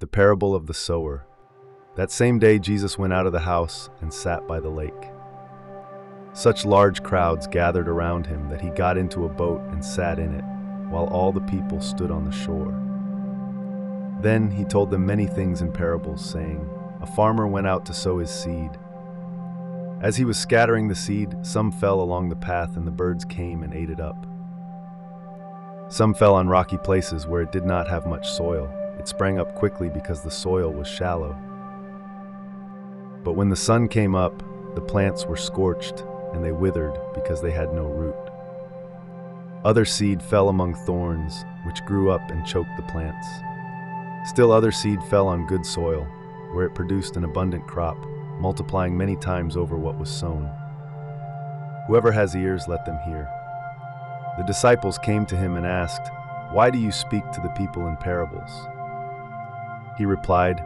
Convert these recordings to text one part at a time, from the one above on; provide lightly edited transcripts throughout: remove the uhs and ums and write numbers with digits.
The parable of the sower. That same day Jesus went out of the house and sat by the lake. Such large crowds gathered around him that he got into a boat and sat in it, while all the people stood on the shore. Then he told them many things in parables, saying, "A farmer went out to sow his seed. As he was scattering the seed, some fell along the path, and the birds came and ate it up. Some fell on rocky places where it did not have much soil. It sprang up quickly because the soil was shallow. But when the sun came up, the plants were scorched, and they withered because they had no root. Other seed fell among thorns, which grew up and choked the plants. Still other seed fell on good soil, where it produced an abundant crop, multiplying many times over what was sown. Whoever has ears, let them hear." The disciples came to him and asked, "Why do you speak to the people in parables?" He replied,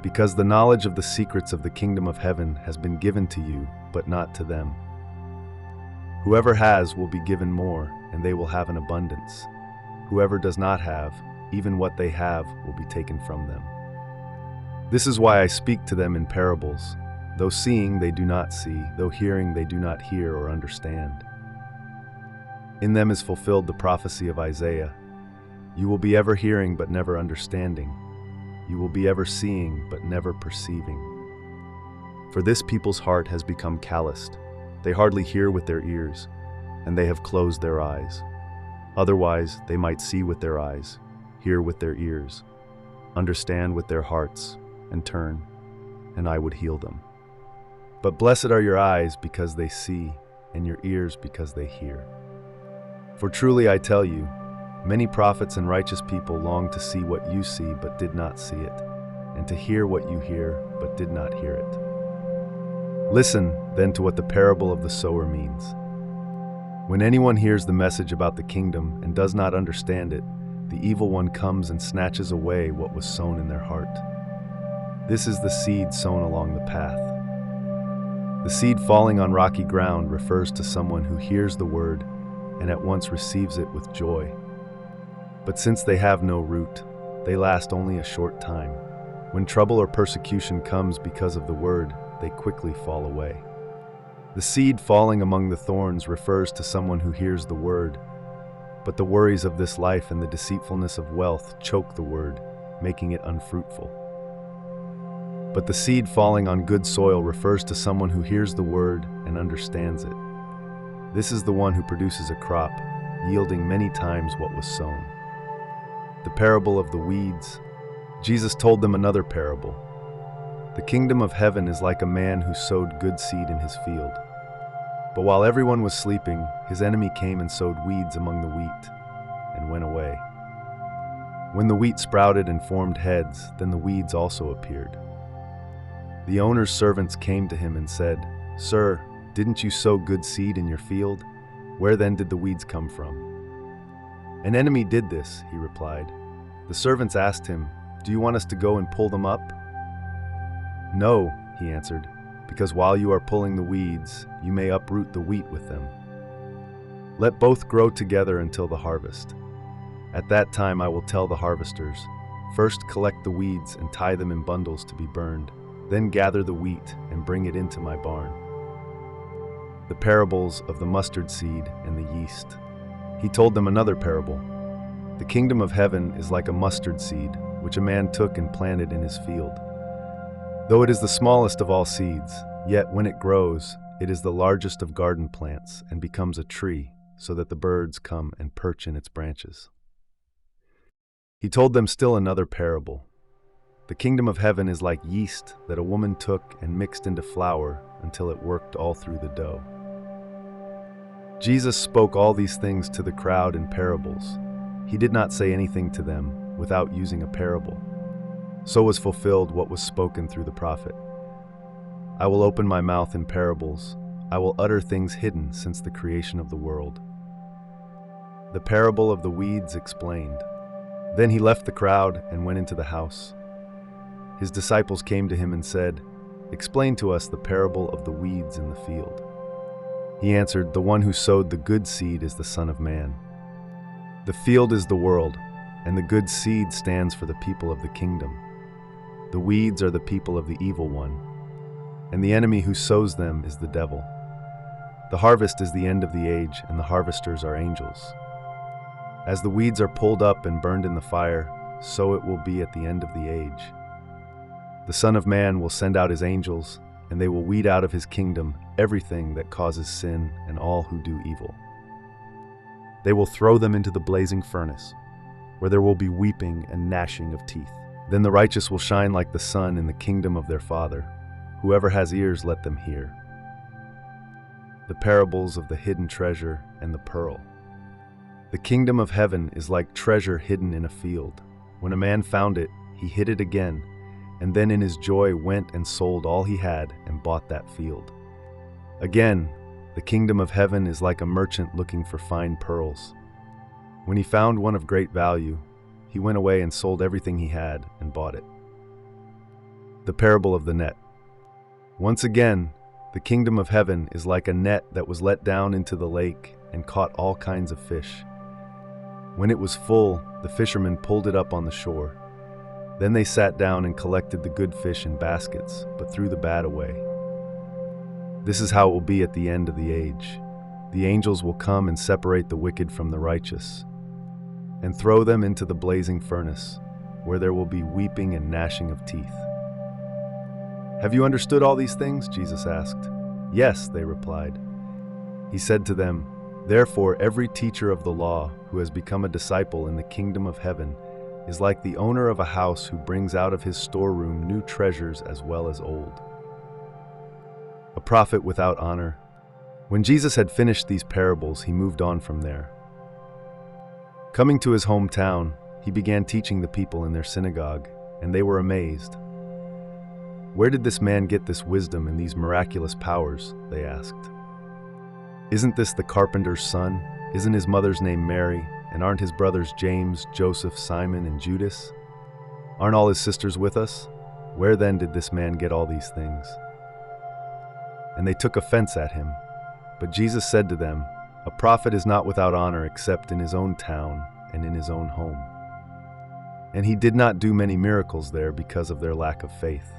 "Because the knowledge of the secrets of the kingdom of heaven has been given to you, but not to them. Whoever has will be given more, and they will have an abundance. Whoever does not have, even what they have will be taken from them. This is why I speak to them in parables. Though seeing they do not see, though hearing they do not hear or understand. In them is fulfilled the prophecy of Isaiah. You will be ever hearing but never understanding. You will be ever seeing but never perceiving. For this people's heart has become calloused. They hardly hear with their ears, and they have closed their eyes. Otherwise they might see with their eyes, hear with their ears, understand with their hearts, and turn, and I would heal them. But blessed are your eyes because they see, and your ears because they hear. For truly I tell you, many prophets and righteous people long to see what you see but did not see it, and to hear what you hear but did not hear it. Listen, then, to what the parable of the sower means. When anyone hears the message about the kingdom and does not understand it, the evil one comes and snatches away what was sown in their heart. This is the seed sown along the path. The seed falling on rocky ground refers to someone who hears the word and at once receives it with joy. But since they have no root, they last only a short time. When trouble or persecution comes because of the word, they quickly fall away. The seed falling among the thorns refers to someone who hears the word, but the worries of this life and the deceitfulness of wealth choke the word, making it unfruitful. But the seed falling on good soil refers to someone who hears the word and understands it. This is the one who produces a crop, yielding many times what was sown. The parable of the weeds. Jesus told them another parable. The kingdom of heaven is like a man who sowed good seed in his field. But while everyone was sleeping, his enemy came and sowed weeds among the wheat, and went away. When the wheat sprouted and formed heads, then the weeds also appeared. The owner's servants came to him and said, "Sir, didn't you sow good seed in your field? Where then did the weeds come from?" "An enemy did this," he replied. The servants asked him, "Do you want us to go and pull them up?" "No," he answered, "because while you are pulling the weeds, you may uproot the wheat with them. Let both grow together until the harvest. At that time I will tell the harvesters, first collect the weeds and tie them in bundles to be burned, then gather the wheat and bring it into my barn." The parables of the mustard seed and the yeast. He told them another parable. The kingdom of heaven is like a mustard seed, which a man took and planted in his field. Though it is the smallest of all seeds, yet when it grows, it is the largest of garden plants and becomes a tree, so that the birds come and perch in its branches. He told them still another parable. The kingdom of heaven is like yeast that a woman took and mixed into flour until it worked all through the dough. Jesus spoke all these things to the crowd in parables. He did not say anything to them without using a parable. So was fulfilled what was spoken through the prophet. "I will open my mouth in parables. I will utter things hidden since the creation of the world." The parable of the weeds explained. Then he left the crowd and went into the house. His disciples came to him and said, "Explain to us the parable of the weeds in the field." He answered, "The one who sowed the good seed is the Son of Man. The field is the world, and the good seed stands for the people of the kingdom. The weeds are the people of the evil one, and the enemy who sows them is the devil. The harvest is the end of the age, and the harvesters are angels. As the weeds are pulled up and burned in the fire, so it will be at the end of the age. The Son of Man will send out his angels, and they will weed out of his kingdom everything that causes sin and all who do evil. They will throw them into the blazing furnace, where there will be weeping and gnashing of teeth. Then the righteous will shine like the sun in the kingdom of their Father. Whoever has ears, let them hear. The parables of the hidden treasure and the pearl. The kingdom of heaven is like treasure hidden in a field. When a man found it, he hid it again, and then in his joy went and sold all he had and bought that field. Again, the kingdom of heaven is like a merchant looking for fine pearls. When he found one of great value, he went away and sold everything he had and bought it. The parable of the net. Once again, the kingdom of heaven is like a net that was let down into the lake and caught all kinds of fish. When it was full, the fishermen pulled it up on the shore. Then they sat down and collected the good fish in baskets, but threw the bad away. This is how it will be at the end of the age. The angels will come and separate the wicked from the righteous, and throw them into the blazing furnace, where there will be weeping and gnashing of teeth. Have you understood all these things? Jesus asked. Yes, they replied. He said to them, Therefore every teacher of the law who has become a disciple in the kingdom of heaven is like the owner of a house who brings out of his storeroom new treasures as well as old. A prophet without honor. When Jesus had finished these parables, he moved on from there. Coming to his hometown, he began teaching the people in their synagogue, and they were amazed. Where did this man get this wisdom and these miraculous powers? They asked. Isn't this the carpenter's son? Isn't his mother's name Mary? And aren't his brothers James, Joseph, Simon, and Judas? Aren't all his sisters with us? Where then did this man get all these things? And they took offense at him. But Jesus said to them, A prophet is not without honor except in his own town and in his own home. And he did not do many miracles there because of their lack of faith.